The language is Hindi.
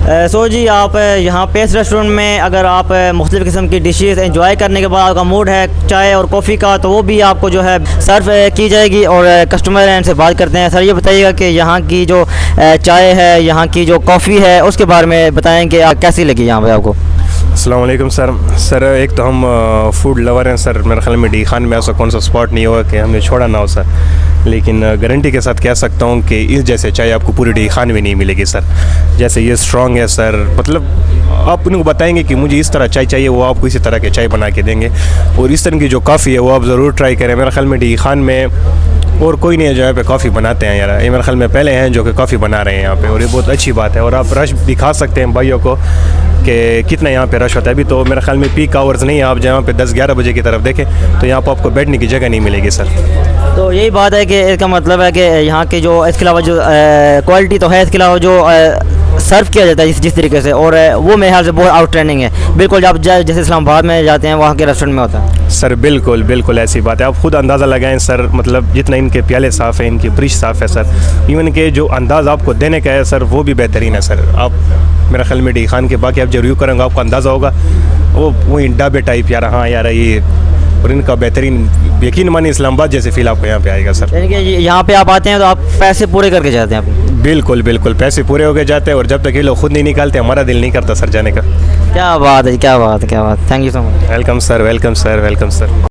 सो जी, आप यहाँ पेस रेस्टोरेंट में अगर आप मुख्तलिफ़ किस्म की डिशेस एंजॉय करने के बाद आपका मूड है चाय और कॉफ़ी का, तो वो भी आपको जो है सर्व की जाएगी। और कस्टमर एंड से बात करते हैं। सर ये बताइएगा कि यहाँ की जो चाय है, यहाँ की जो कॉफ़ी है, उसके बारे में बताएं कि कैसी लगी यहाँ पे आपको। अस्सलाम वालेकुम सर, एक तो हम फूड लवर हैं सर। मेरे ख्याल में डी खान में ऐसा कौन सा स्पॉट नहीं होगा कि हमने छोड़ा ना हो सर। लेकिन गारंटी के साथ कह सकता हूँ कि इस जैसे चाय आपको पूरी डी खान में नहीं मिलेगी सर। जैसे ये स्ट्रॉन्ग है सर, मतलब आप उनको बताएंगे कि मुझे इस तरह चाय चाहिए, वो आपको इसी तरह के चाय बना के देंगे। और इस तरह की जो कॉफ़ी है वो आप ज़रूर ट्राई करें। मेरे ख्याल में डी खान में और कोई नहीं है जो यहाँ पे कॉफ़ी बनाते हैं यार। ये मेरे ख्याल में पहले हैं जो कि कॉफ़ी बना रहे हैं यहाँ पे, और ये बहुत अच्छी बात है। और आप रश दिखा सकते हैं भाइयों को कि कितना यहाँ पे रश होता है। अभी तो मेरे ख्याल में पीक आवर्स नहीं है, आप जहाँ पे 10-11 बजे की तरफ देखें तो यहाँ पर आपको बैठने की जगह नहीं मिलेगी सर। तो यही बात है कि इसका मतलब है कि यहाँ के जो इसके अलावा जो क्वालिटी तो है, इसके अलावा जो सर्व किया जाता है जिस तरीके से, और वो मेरे ख्याल से बहुत आउटस्टैंडिंग है। बिल्कुल आप जैसे इस्लामाबाद में जाते हैं वहाँ के रेस्टोरेंट में होता है सर। बिल्कुल बिल्कुल ऐसी बात है। आप खुद अंदाज़ा लगाएं सर, मतलब जितना इनके प्याले साफ़ हैं, इनकी ब्रिश साफ़ है सर। इवन के जो अंदाज़ आपको देने का है सर वो भी बेहतरीन है सर। आप मेरे ख्याल में डी खान के बाकी आप जब रिव्यू करेंगे आपको अंदाज़ा होगा वो ढाबे टाइप यार, हाँ यार ये, और इनका बेहतरीन यकीन मानिए इस्लामाबाद जैसे फील आपको यहाँ पे आएगा सर। यानी कि यहाँ पे आप आते हैं तो आप पैसे पूरे करके जाते हैं आप। बिल्कुल बिल्कुल पैसे पूरे हो गए जाते हैं, और जब तक ये लोग खुद नहीं निकालते हमारा दिल नहीं करता सर जाने का। क्या बात है, क्या बात है, क्या बात। Thank you so much. Welcome sir, welcome sir, welcome sir.